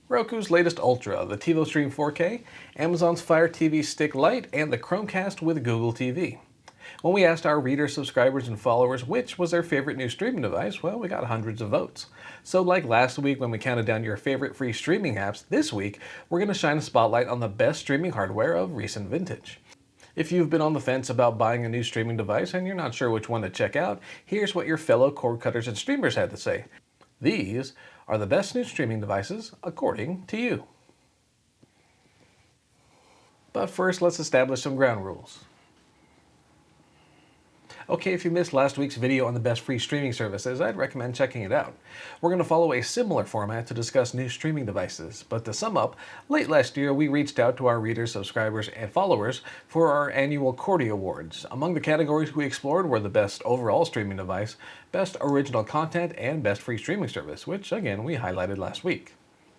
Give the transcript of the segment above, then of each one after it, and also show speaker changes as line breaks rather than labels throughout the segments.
Roku's latest Ultra, the TiVo Stream 4K, Amazon's Fire TV Stick Lite, and the Chromecast with Google TV. When we asked our readers, subscribers, and followers which was their favorite new streaming device, well, we got hundreds of votes. So like last week when we counted down your favorite free streaming apps, this week we're going to shine a spotlight on the best streaming hardware of recent vintage. If you've been on the fence about buying a new streaming device and you're not sure which one to check out, here's what your fellow cord cutters and streamers had to say. These are the best new streaming devices according to you. But first, let's establish some ground rules. Okay, if you missed last week's video on the best free streaming services, I'd recommend checking it out. We're going to follow a similar format to discuss new streaming devices, but to sum up, late last year we reached out to our readers, subscribers, and followers for our annual Cordy Awards. Among the categories we explored were the best overall streaming device, best original content, and best free streaming service, which again we highlighted last week.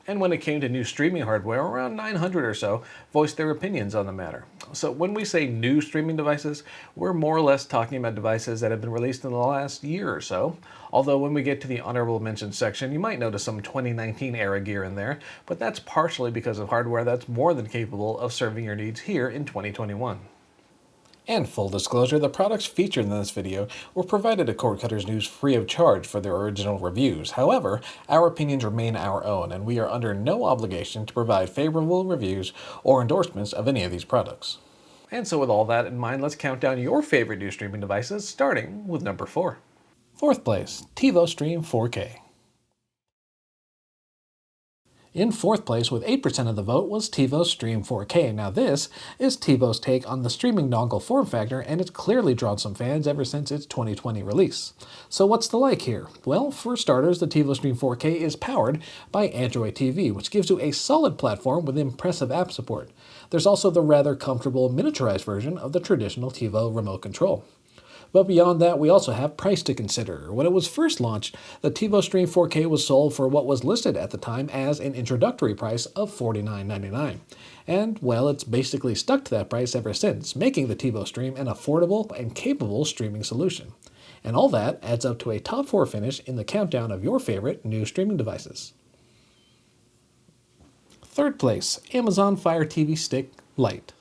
And when it came to new streaming hardware, around 900 or so voiced their opinions on the matter. So when we say new streaming devices, we're more or less talking about devices that have been released in the last year or so. Although when we get to the honorable mentions section, you might notice some 2019 era gear in there, but that's partially because of hardware that's more than capable of serving your needs here in 2021. And full disclosure, the products featured in this video were provided to Cord Cutters News free of charge for their original reviews. However, our opinions remain our own, and we are under no obligation to provide favorable reviews or endorsements of any of these products. And so with all that in mind, let's count down your favorite new streaming devices, starting with number 4. Fourth place, TiVo Stream 4K. In fourth place with 8% of the vote was TiVo Stream 4K. Now this is TiVo's take on the streaming dongle form factor, and it's clearly drawn some fans ever since its 2020 release. So what's the like here? Well, for starters, the TiVo Stream 4K is powered by Android TV, which gives you a solid platform with impressive app support. There's also the rather comfortable miniaturized version of the traditional TiVo remote control. But beyond that, we also have price to consider. When it was first launched, the TiVo Stream 4K was sold for what was listed at the time as an introductory price of $49.99. And, well, it's basically stuck to that price ever since, making the TiVo Stream an affordable and capable streaming solution. And all that adds up to a top 4 finish in the countdown of your favorite new streaming devices. Third place, Amazon Fire TV Stick Lite.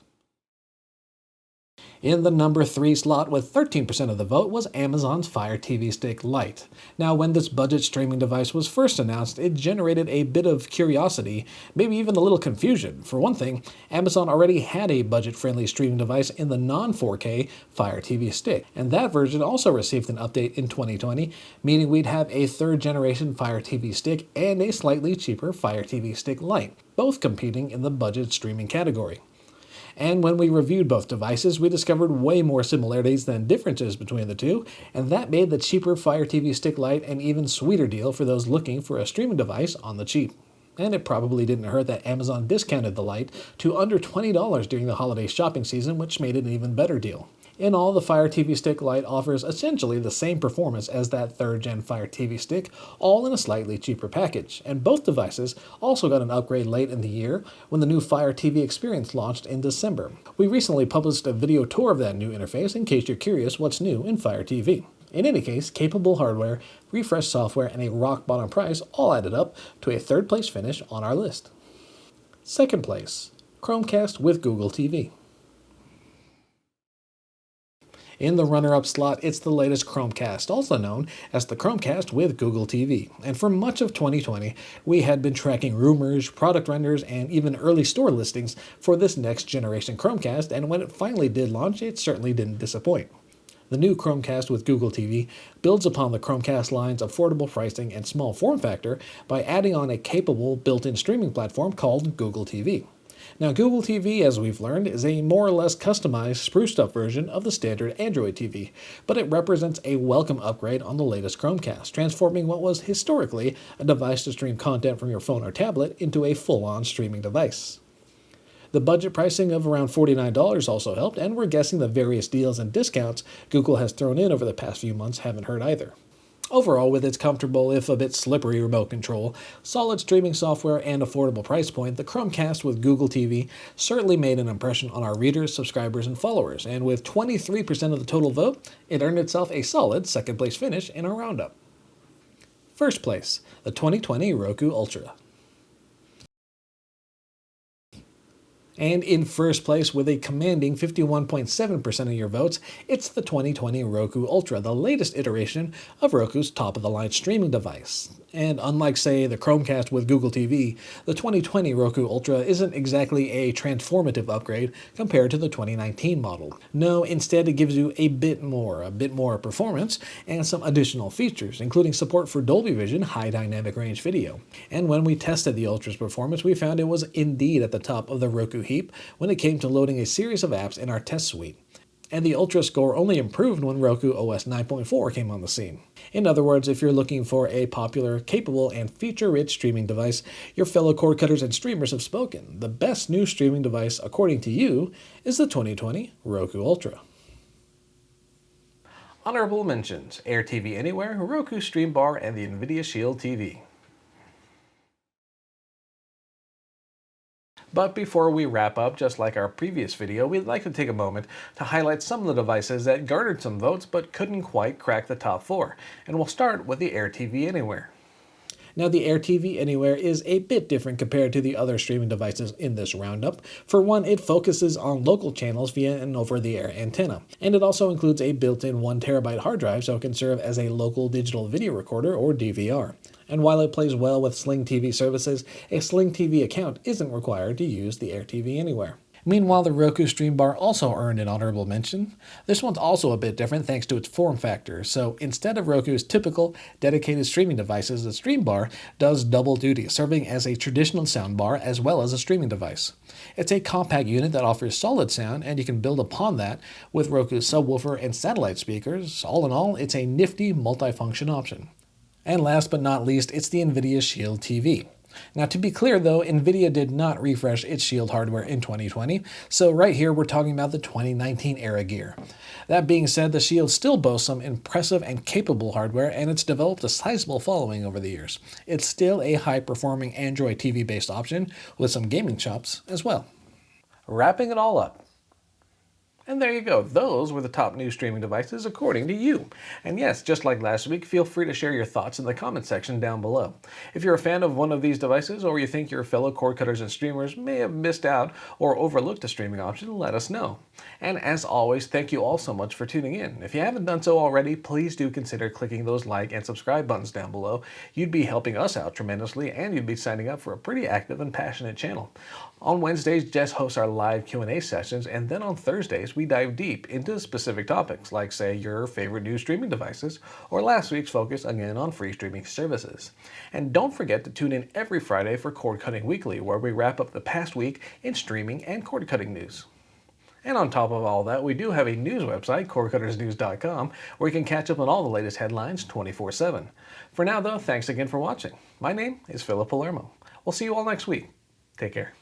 In the number 3 slot with 13% of the vote was Amazon's Fire TV Stick Lite. Now, when this budget streaming device was first announced, it generated a bit of curiosity, maybe even a little confusion. For one thing, Amazon already had a budget-friendly streaming device in the non-4K Fire TV Stick, and that version also received an update in 2020, meaning we'd have a third-generation Fire TV Stick and a slightly cheaper Fire TV Stick Lite, both competing in the budget streaming category. And when we reviewed both devices, we discovered way more similarities than differences between the two, and that made the cheaper Fire TV Stick Lite an even sweeter deal for those looking for a streaming device on the cheap. And it probably didn't hurt that Amazon discounted the Lite to under $20 during the holiday shopping season, which made it an even better deal. In all, the Fire TV Stick Lite offers essentially the same performance as that 3rd-gen Fire TV Stick, all in a slightly cheaper package. And both devices also got an upgrade late in the year when the new Fire TV Experience launched in December. We recently published a video tour of that new interface in case you're curious what's new in Fire TV. In any case, capable hardware, refreshed software, and a rock-bottom price all added up to a 3rd-place finish on our list. 2nd place, Chromecast with Google TV. In the runner-up slot, it's the latest Chromecast, also known as the Chromecast with Google TV. And for much of 2020, we had been tracking rumors, product renders, and even early store listings for this next-generation Chromecast, and when it finally did launch, it certainly didn't disappoint. The new Chromecast with Google TV builds upon the Chromecast line's affordable pricing and small form factor by adding on a capable built-in streaming platform called Google TV. Now, Google TV, as we've learned, is a more or less customized, spruced-up version of the standard Android TV, but it represents a welcome upgrade on the latest Chromecast, transforming what was historically a device to stream content from your phone or tablet into a full-on streaming device. The budget pricing of around $49 also helped, and we're guessing the various deals and discounts Google has thrown in over the past few months haven't hurt either. Overall, with its comfortable, if a bit slippery remote control, solid streaming software, and affordable price point, the Chromecast with Google TV certainly made an impression on our readers, subscribers, and followers, and with 23% of the total vote, it earned itself a solid 2nd place finish in our roundup. First place, the 2020 Roku Ultra. And in first place with a commanding 51.7% of your votes, it's the 2020 Roku Ultra, the latest iteration of Roku's top-of-the-line streaming device. And unlike, say, the Chromecast with Google TV, the 2020 Roku Ultra isn't exactly a transformative upgrade compared to the 2019 model. No, instead it gives you a bit more performance and some additional features, including support for Dolby Vision high dynamic range video. And when we tested the Ultra's performance, we found it was indeed at the top of the Roku heap when it came to loading a series of apps in our test suite. And the Ultra score only improved when Roku OS 9.4 came on the scene. In other words, if you're looking for a popular, capable, and feature-rich streaming device, your fellow cord cutters and streamers have spoken. The best new streaming device, according to you, is the 2020 Roku Ultra. Honorable mentions: AirTV Anywhere, Roku Streambar, and the NVIDIA Shield TV. But before we wrap up, just like our previous video, we'd like to take a moment to highlight some of the devices that garnered some votes but couldn't quite crack the top 4. And we'll start with the AirTV Anywhere. Now, the AirTV Anywhere is a bit different compared to the other streaming devices in this roundup. For one, it focuses on local channels via an over-the-air antenna. And it also includes a built-in 1TB hard drive, so it can serve as a local digital video recorder or DVR. And while it plays well with Sling TV services, a Sling TV account isn't required to use the AirTV Anywhere. Meanwhile, the Roku Streambar also earned an honorable mention. This one's also a bit different thanks to its form factor. So instead of Roku's typical dedicated streaming devices, the Streambar does double duty, serving as a traditional soundbar as well as a streaming device. It's a compact unit that offers solid sound, and you can build upon that with Roku's subwoofer and satellite speakers. All in all, it's a nifty multifunction option. And last but not least, it's the NVIDIA Shield TV. Now, to be clear though, NVIDIA did not refresh its Shield hardware in 2020, so right here we're talking about the 2019 era gear. That being said, the Shield still boasts some impressive and capable hardware, and it's developed a sizable following over the years. It's still a high-performing Android TV-based option with some gaming chops as well. Wrapping it all up. And there you go, those were the top new streaming devices according to you. And yes, just like last week, feel free to share your thoughts in the comment section down below. If you're a fan of one of these devices, or you think your fellow cord cutters and streamers may have missed out or overlooked a streaming option, let us know. And as always, thank you all so much for tuning in. If you haven't done so already, please do consider clicking those like and subscribe buttons down below. You'd be helping us out tremendously, and you'd be signing up for a pretty active and passionate channel. On Wednesdays, Jess hosts our live Q&A sessions, and then on Thursdays, we dive deep into specific topics, like say your favorite new streaming devices, or last week's focus again on free streaming services. And don't forget to tune in every Friday for Cord Cutting Weekly, where we wrap up the past week in streaming and cord cutting news. And on top of all that, we do have a news website, cordcuttersnews.com, where you can catch up on all the latest headlines 24/7. For now though, thanks again for watching. My name is Philip Palermo. We'll see you all next week. Take care.